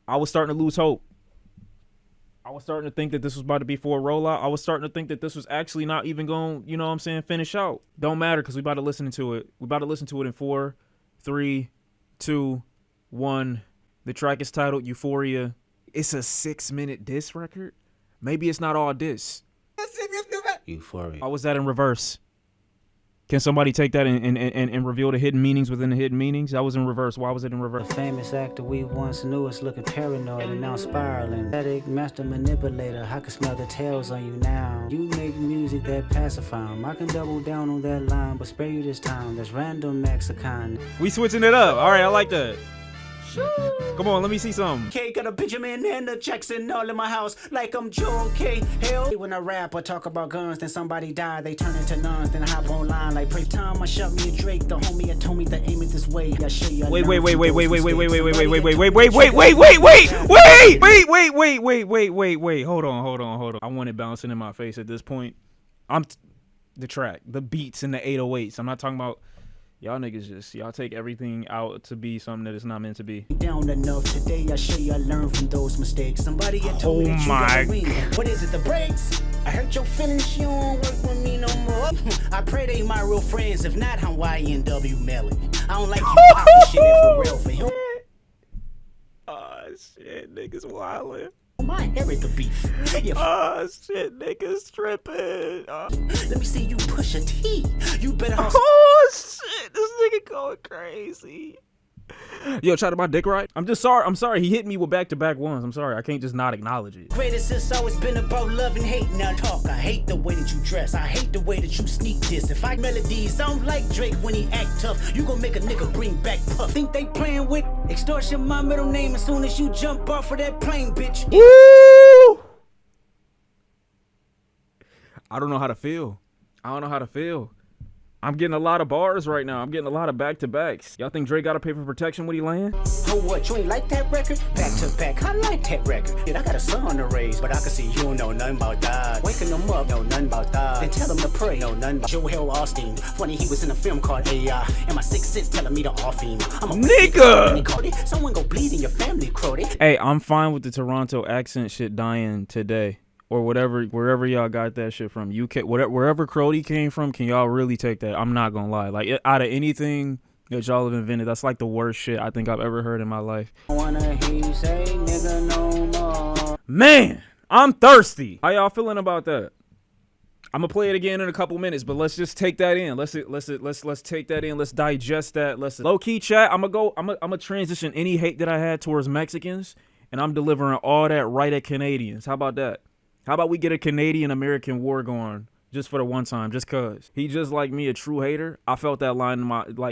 I was starting to lose hope. I was starting to think that this was about to be for a rollout. I was starting to think that this was actually not even going, you know what I'm saying, finish out. Don't matter because we about to listen to it. We about to listen to it in 4, 3, 2, 1. The track is titled Euphoria. It's a 6-minute diss record. Maybe it's not all diss. Euphoria. How was that in reverse? Can somebody take that and reveal the hidden meanings within the hidden meanings? That was in reverse. Why was it in reverse? The famous actor we once knew is looking paranoid and now spiraling. Static master manipulator, I can smell the tails on you now. You make music that pacify 'em. I can double down on that line, but spare you this time. That's random Mexican. We switching it up. All right, I like that. Come on, let me see something. K got a Benjamin and a Jackson all in my house like I'm Joe K. Hell, when I rap or talk about guns, then somebody die, they turn into nuns, then I hop online like pray time. I shot me a Drake, the homie had told me to aim it this way. I show you. Wait, hold on. I want it bouncing in my face at this point. The track, the beats and the 808s. I'm not talking about y'all niggas y'all take everything out to be something that it's not meant to be. Down enough today, I show you I learned from those mistakes. Somebody had told me that you gotta win. What is it, the brakes? I hurt your feelings, you don't work with me no more. I pray they my real friends, if not, I'm YNW Melly. I don't like you popping shit in for real for him. Oh shit, niggas wildin'. My inherit the beef. Oh shit, niggas tripping. Let me see you push a T. You better. Oh shit, this nigga going crazy. Yo, tried to my dick right? I'm sorry. He hit me with back-to-back ones. I'm sorry. I can't just not acknowledge it. Greatest it's always been about love and hate. Now talk. I hate the way that you dress. I hate the way that you sneak this. If I melodies sound like Drake when he act tough, you gon' make a nigga bring back Puff. Think they playing with extortion? My middle name as soon as you jump off of that plane, bitch. Woo! I don't know how to feel. I'm getting a lot of bars right now. I'm getting a lot of back-to-backs. Y'all think Drake gotta pay for protection when he land? Oh, what? You ain't like that record? Back to back. I like that record. Yeah, I got a son to raise, but I can see you don't know nothing about that. Waking them up, know nothing about that. Then tell them to pray, know nothing about Joel Austin. Funny, he was in a film called AI, and my sixth sense telling me to off him. I'm a nigga. Someone go bleed in your family, Crody. Hey, I'm fine with the Toronto accent shit dying today. Or wherever y'all got that shit from. UK, wherever Crody came from, can y'all really take that? I'm not gonna lie. Like, out of anything that y'all have invented, that's like the worst shit I think I've ever heard in my life. Wanna hear you say nigga no more. Man, I'm thirsty. How y'all feeling about that? I'm gonna play it again in a couple minutes, but let's just take that in. Let's take that in. Let's digest that. Let's low key chat. I'm gonna transition any hate that I had towards Mexicans, and I'm delivering all that right at Canadians. How about that? How about we get a Canadian-American war going just for the one time, just cause. He just like me, a true hater. I felt that line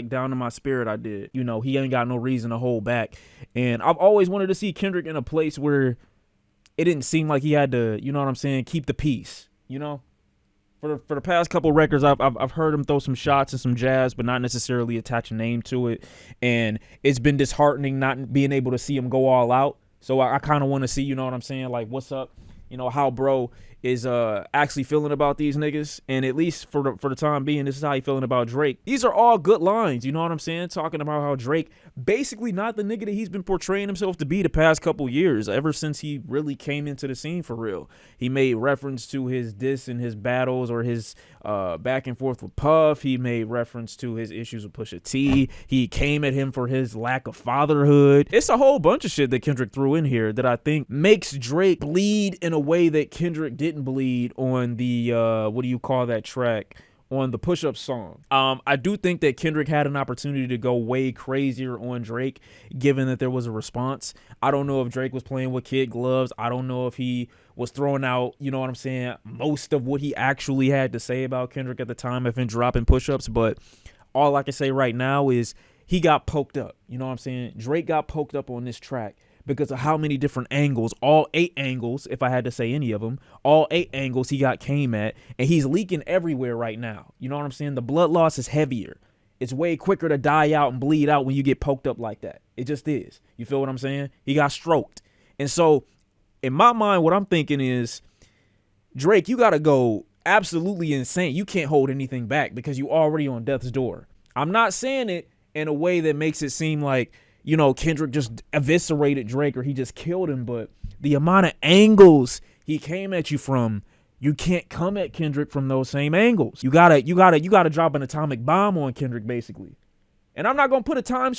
down in my spirit. I did. You know, he ain't got no reason to hold back. And I've always wanted to see Kendrick in a place where it didn't seem like he had to, you know what I'm saying, keep the peace. You know, for the past couple records, I've heard him throw some shots and some jabs, but not necessarily attach a name to it. And it's been disheartening not being able to see him go all out. So I kind of want to see, you know what I'm saying, like what's up. You know, how bro is actually feeling about these niggas. And at least for the time being, this is how he feeling about Drake. These are all good lines, you know what I'm saying? Talking about how Drake basically not the nigga that he's been portraying himself to be the past couple years, ever since he really came into the scene for real. He made reference to his diss and his battles or his back and forth with Puff. He made reference to his issues with Pusha T. He came at him for his lack of fatherhood. It's a whole bunch of shit that Kendrick threw in here that I think makes Drake bleed in a way that Kendrick didn't bleed on the what do you call that track, on the Push-Up song. I do think that Kendrick had an opportunity to go way crazier on Drake, given that there was a response. I don't know if Drake was playing with kid gloves. I don't know if he was throwing out, you know what I'm saying, most of what he actually had to say about Kendrick at the time of him dropping Push-Ups. But all I can say right now is he got poked up. You know what I'm saying? Drake got poked up on this track because of how many different angles, all 8 angles, if I had to say any of them, all 8 angles he came at, and he's leaking everywhere right now. You know what I'm saying? The blood loss is heavier. It's way quicker to die out and bleed out when you get poked up like that. It just is. You feel what I'm saying? He got stroked. And so, in my mind, what I'm thinking is, Drake, you got to go absolutely insane. You can't hold anything back because you already on death's door. I'm not saying it in a way that makes it seem like, you know, Kendrick just eviscerated Drake or he just killed him, but the amount of angles he came at you from, you can't come at Kendrick from those same angles. You gotta drop an atomic bomb on Kendrick, basically. And I'm not gonna put a time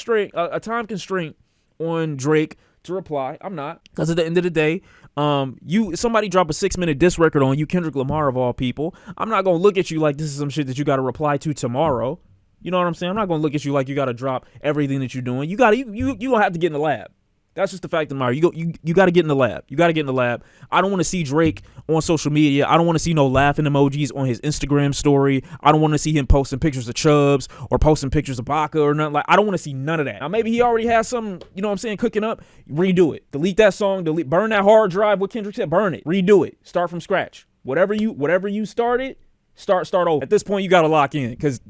constraint on Drake to reply. I'm not, because at the end of the day, somebody drop a 6-minute diss record on you, Kendrick Lamar of all people. I'm not gonna look at you like this is some shit that you gotta reply to tomorrow. You know what I'm saying? I'm not gonna look at you like you gotta drop everything that you're doing. You gonna have to get in the lab. That's just the fact of the matter. You got to get in the lab. You got to get in the lab. I don't want to see Drake on social media. I don't want to see no laughing emojis on his Instagram story. I don't want to see him posting pictures of Chubbs or posting pictures of Baca or nothing. Like, I don't want to see none of that. Now, maybe he already has something, you know what I'm saying, cooking up. Redo it. Delete that song. Burn that hard drive. What Kendrick said. Burn it. Redo it. Start from scratch. Whatever you started, start over. At this point, you got to lock in, because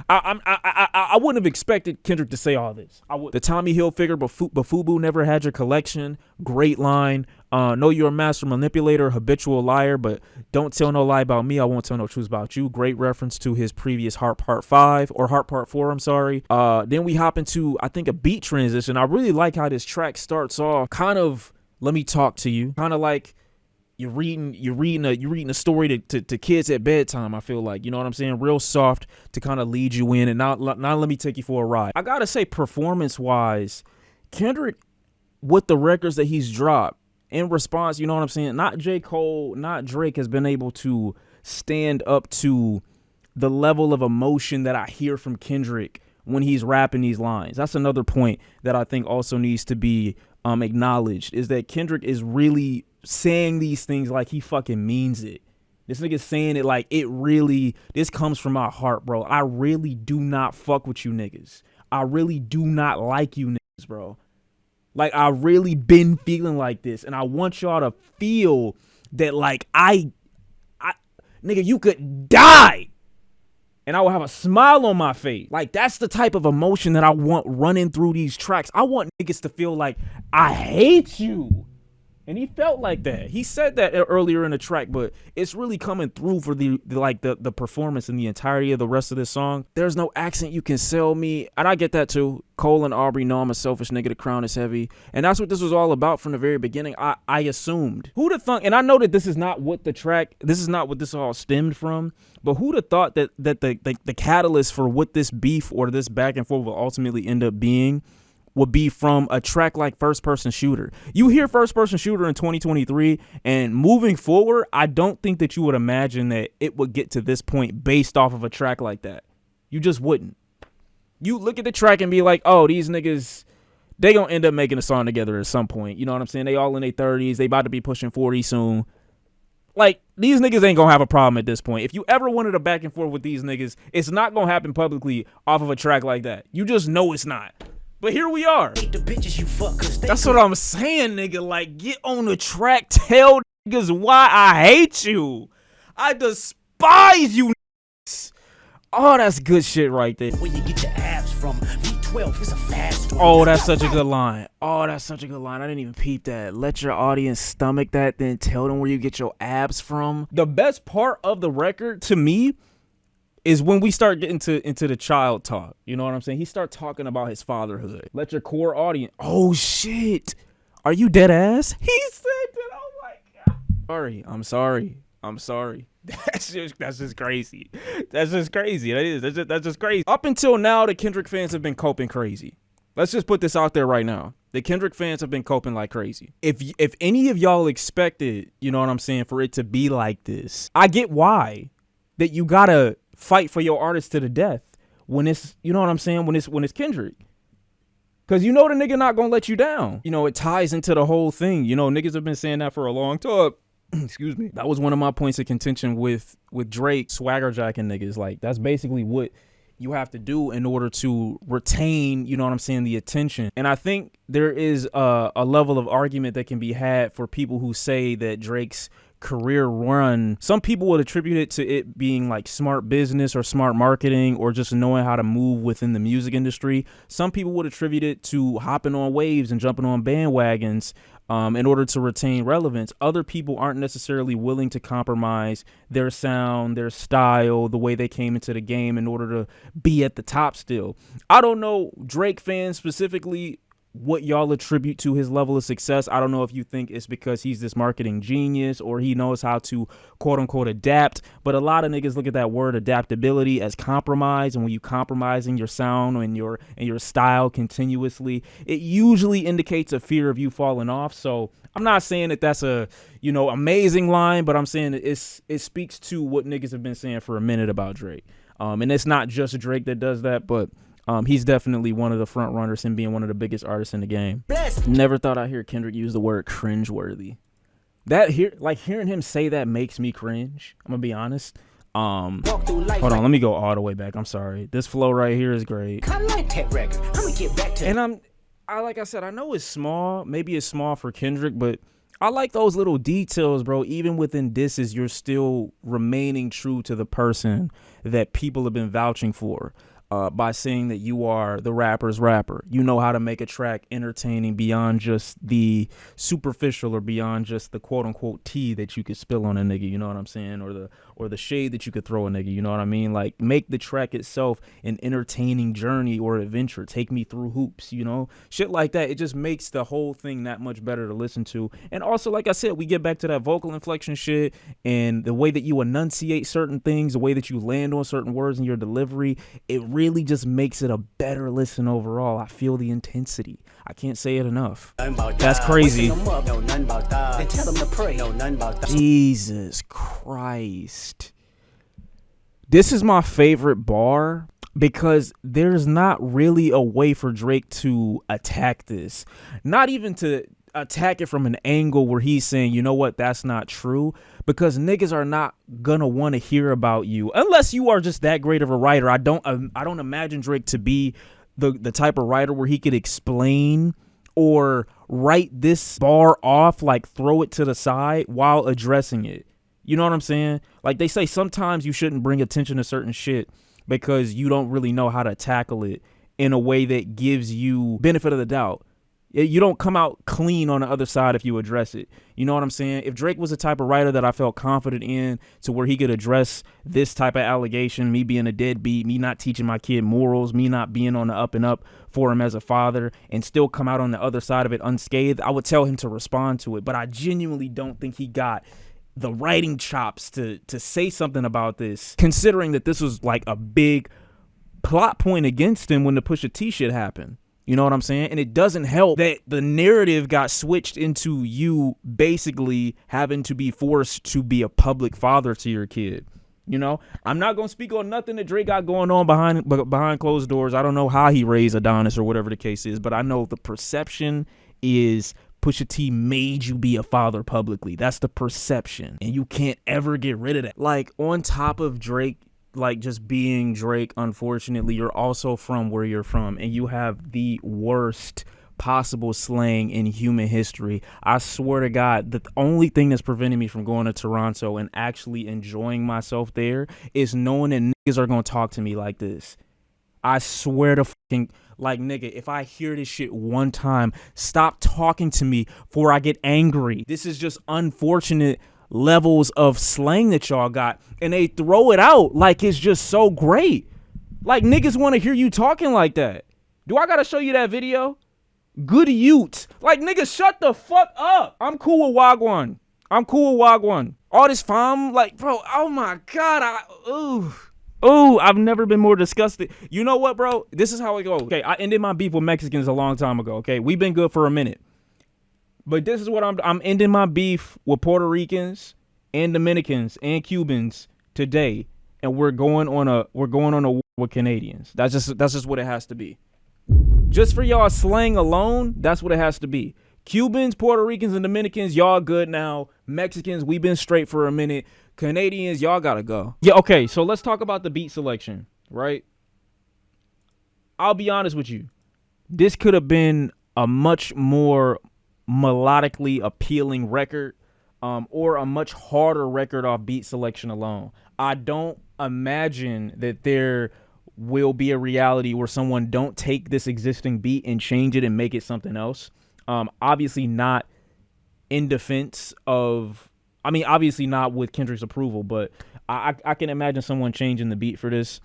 I wouldn't have expected Kendrick to say all this. The Tommy Hilfiger Bafubu never had your collection. Great line. Know you're a master manipulator, habitual liar, but don't tell no lie about me. I won't tell no truth about you. Great reference to his previous Heart Part 5 or Heart Part 4. I'm sorry. Then we hop into, I think, a beat transition. I really like how this track starts off kind of, let me talk to you, kind of like you're reading a story to kids at bedtime. I feel like, you know what I'm saying, real soft to kind of lead you in, and not let me take you for a ride. I gotta say, performance wise, Kendrick, with the records that he's dropped in response, you know what I'm saying, not J. Cole, not Drake, has been able to stand up to the level of emotion that I hear from Kendrick when he's rapping these lines. That's another point that I think also needs to be acknowledged, is that Kendrick is really saying these things like he fucking means it. This nigga's saying it like it really, this comes from my heart, bro. I really do not fuck with you niggas. I really do not like you niggas, bro. Like, I really been feeling like this, and I want y'all to feel that, like, I nigga, you could die and I will have a smile on my face. Like, that's the type of emotion that I want running through these tracks. I want niggas to feel like I hate you. And he felt like that. He said that earlier in the track, but it's really coming through for the performance and the entirety of the rest of this song. There's no accent you can sell me. And I get that too. Cole and Aubrey know I'm a selfish nigga. The crown is heavy. And that's what this was all about from the very beginning. I assumed. Who'd have thought, and I know that this is not what this all stemmed from, but who'd have thought that the catalyst for what this beef or this back and forth will ultimately end up being would be from a track like First Person Shooter. You hear First Person Shooter in 2023, and moving forward, I don't think that you would imagine that it would get to this point based off of a track like that. You just wouldn't. You look at the track and be like, oh, these niggas, they gonna end up making a song together at some point. You know what I'm saying? They all in their 30s. They about to be pushing 40 soon. Like, these niggas ain't gonna have a problem at this point. If you ever wanted a back and forth with these niggas, it's not gonna happen publicly off of a track like that. You just know it's not. But here we are. That's what I'm saying, nigga. Like, get on the track. Tell niggas why I hate you. I despise you niggas. Oh, that's good shit right there. Where you get your abs from. V12 is a fast one. Oh, that's such a good line. Oh, that's such a good line. I didn't even peep that. Let your audience stomach that, then tell them where you get your abs from. The best part of the record to me is when we start getting into the child talk. You know what I'm saying? He start talking about his fatherhood. Let your core audience. Oh shit. Are you dead ass? He said that. Oh my god. I'm sorry. That's just crazy. That's just crazy. That is. That's just crazy. Up until now, the Kendrick fans have been coping crazy. Let's just put this out there right now. The Kendrick fans have been coping like crazy. If any of y'all expected, you know what I'm saying, for it to be like this, I get why. That you gotta fight for your artist to the death when it's, you know what I'm saying, when it's Kendrick. Cause you know the nigga not gonna let you down. You know, it ties into the whole thing. You know, niggas have been saying that for a long time. Excuse me. That was one of my points of contention with Drake swagger jacking niggas. Like, that's basically what you have to do in order to retain, you know what I'm saying, the attention. And I think there is a level of argument that can be had for people who say that Drake's career run, some people would attribute it to it being like smart business or smart marketing or just knowing how to move within the music industry. Some people would attribute it to hopping on waves and jumping on bandwagons in order to retain relevance. Other people aren't necessarily willing to compromise their sound, their style, the way they came into the game in order to be at the top still. I don't know Drake fans specifically what y'all attribute to his level of success. I don't know if you think it's because he's this marketing genius or he knows how to quote unquote adapt, but a lot of niggas look at that word adaptability as compromise, and when you compromising your sound and your style continuously, it usually indicates a fear of you falling off. So I'm not saying that that's a, amazing line, but I'm saying that it speaks to what niggas have been saying for a minute about Drake. And it's not just Drake that does that, but he's definitely one of the front runners in being one of the biggest artists in the game. Never thought I'd hear Kendrick use the word cringeworthy. Hearing him say that makes me cringe. I'm gonna be honest. Hold on, let me go all the way back. I'm sorry. This flow right here is great. I like that record. I'm gonna get back to. And like I said, I know it's small. Maybe it's small for Kendrick, but I like those little details, bro. Even within disses, you're still remaining true to the person that people have been vouching for. By saying that you are the rapper's rapper. You know how to make a track entertaining beyond just the superficial or beyond just the quote unquote tea that you could spill on a nigga, you know what I'm saying? Or the shade that you could throw a nigga, you know what I mean? Like, make the track itself an entertaining journey or adventure. Take me through hoops, shit like that. It just makes the whole thing that much better to listen to. And also, like I said, we get back to that vocal inflection shit and the way that you enunciate certain things, the way that you land on certain words in your delivery. It really just makes it a better listen overall. I feel the intensity. I can't say it enough. That's crazy. Jesus Christ. This is my favorite bar because there's not really a way for Drake to attack this. Not even to attack it from an angle where he's saying, you know what, that's not true, because niggas are not gonna want to hear about you unless you are just that great of a writer. I don't imagine Drake to be the type of writer where he could explain or write this bar off, like throw it to the side while addressing it. You know what I'm saying? Like they say, sometimes you shouldn't bring attention to certain shit because you don't really know how to tackle it in a way that gives you benefit of the doubt. You don't come out clean on the other side if you address it. You know what I'm saying? If Drake was the type of writer that I felt confident in to where he could address this type of allegation, me being a deadbeat, me not teaching my kid morals, me not being on the up and up for him as a father, and still come out on the other side of it unscathed, I would tell him to respond to it. But I genuinely don't think he got the writing chops to say something about this, considering that this was like a big plot point against him when the Pusha T shit happened. You know what I'm saying? And it doesn't help that the narrative got switched into you basically having to be forced to be a public father to your kid. I'm not going to speak on nothing that Drake got going on behind closed doors. I don't know how he raised Adonis or whatever the case is, but I know the perception is Pusha T made you be a father publicly. That's the perception, and you can't ever get rid of that. Like, on top of Drake, like, just being Drake, unfortunately, you're also from where you're from, and you have the worst possible slang in human history. I swear to God, the only thing that's preventing me from going to Toronto and actually enjoying myself there is knowing that niggas are gonna talk to me like this. I swear to fucking, like, nigga, if I hear this shit one time, stop talking to me before I get angry. This is just unfortunate levels of slang that y'all got, and they throw it out like it's just so great. Like, niggas want to hear you talking like that. Do I gotta show you that video? Good Ute. Like, niggas, shut the fuck up. I'm cool with Wagwan. All this fam, like, bro, oh my God, I've never been more disgusted. You know what, bro? This is how it goes. Okay, I ended my beef with Mexicans a long time ago, okay? We've been good for a minute. But this is what I'm ending my beef with Puerto Ricans and Dominicans and Cubans today, and we're going on a war with Canadians. That's just what it has to be. Just for y'all slang alone, that's what it has to be. Cubans, Puerto Ricans, and Dominicans, y'all good now. Mexicans, we've been straight for a minute. Canadians, y'all gotta go. Yeah, okay, so let's talk about the beat selection, right? I'll be honest with you. This could have been a much more melodically appealing record, or a much harder record off beat selection alone. I don't imagine that there will be a reality where someone don't take this existing beat and change it and make it something else. Obviously not in defense of, obviously not with Kendrick's approval, but I can imagine someone changing the beat for this.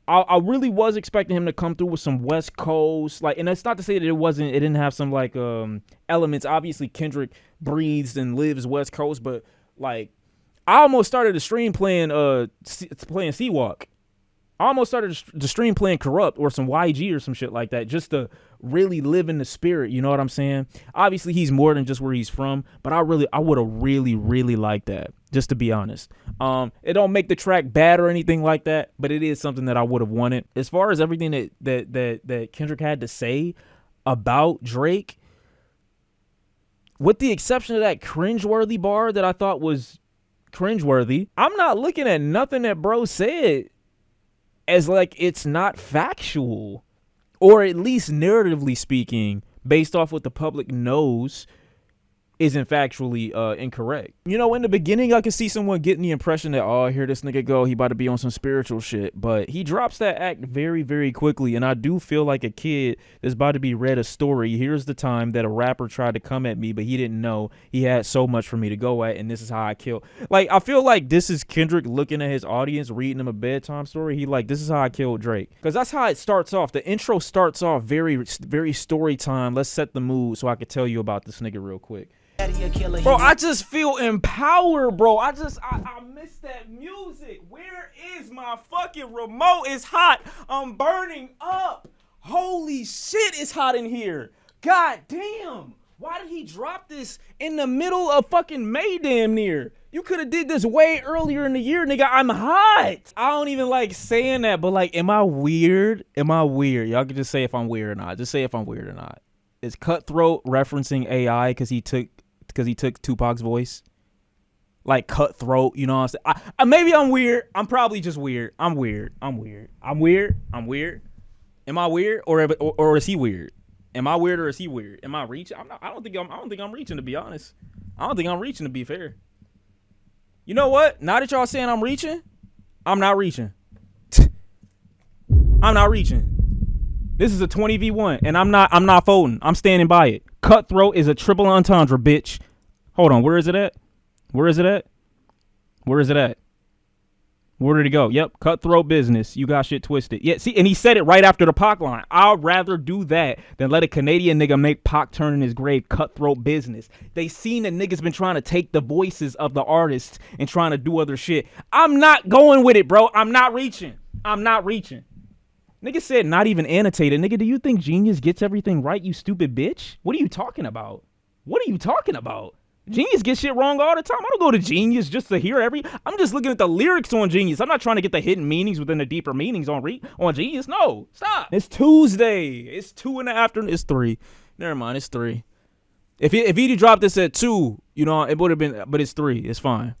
I really was expecting him to come through with some West Coast, like, and that's not to say that it didn't have some like elements. Obviously, Kendrick breathes and lives West Coast, but like, I almost started the stream playing Seawalk. I almost started the stream playing Corrupt or some YG or some shit like that, just to really live in the spirit. You know what I'm saying? Obviously, he's more than just where he's from, but I would have really liked that, just to be honest. It don't make the track bad or anything like that, but it is something that I would have wanted. As far as everything that Kendrick had to say about Drake, with the exception of that cringeworthy bar that I thought was cringeworthy, I'm not looking at nothing that bro said as like it's not factual, or at least narratively speaking, based off what the public knows, isn't factually incorrect. You know, in the beginning, I could see someone getting the impression that, oh, here this nigga go, he about to be on some spiritual shit, but he drops that act very, very quickly, and I do feel like a kid that's about to be read a story. Here's the time that a rapper tried to come at me, but he didn't know he had so much for me to go at, and this is how I killed. Like, I feel like this is Kendrick looking at his audience, reading them a bedtime story. He like, this is how I killed Drake. Because that's how it starts off. The intro starts off very, very story time. Let's set the mood so I could tell you about this nigga real quick. Bro, I just feel empowered, bro. I miss that music. Where is my fucking remote? It's hot. I'm burning up. Holy shit, it's hot in here. God damn. Why did he drop this in the middle of fucking May damn near? You could have did this way earlier in the year, nigga. I'm hot. I don't even like saying that, but like, am I weird? Am I weird? Y'all can just say if I'm weird or not. Just say if I'm weird or not. Is Cutthroat referencing AI because he took Tupac's voice? Like Cutthroat, you know what I'm saying? Maybe I'm weird. I'm probably just weird. I'm weird. I'm weird. Am I weird or is he weird? Am I weird or is he weird? Am I reaching? I don't think I'm reaching, to be honest. I don't think I'm reaching, to be fair. You know what? Now that y'all saying I'm reaching, I'm not reaching. I'm not reaching. This is a 20v1, and I'm not folding. I'm standing by it. Cutthroat is a triple entendre, bitch. Hold on, where is it at? Where did it go? Yep, Cutthroat business. You got shit twisted. Yeah, see, and he said it right after the Pac line. I'd rather do that than let a Canadian nigga make Pac turn in his grave. Cutthroat business. They seen that niggas been trying to take the voices of the artists and trying to do other shit. I'm not going with it, bro. I'm not reaching. Nigga said not even annotated. Nigga, do you think Genius gets everything right, you stupid bitch? What are you talking about? Genius gets shit wrong all the time. I don't go to Genius just to hear I'm just looking at the lyrics on Genius. I'm not trying to get the hidden meanings within the deeper meanings on Genius. No, stop. It's Tuesday. It's 2 in the afternoon. It's 3. Never mind, it's 3. If he'd dropped this at 2, you know, it would have been, but it's 3. It's fine.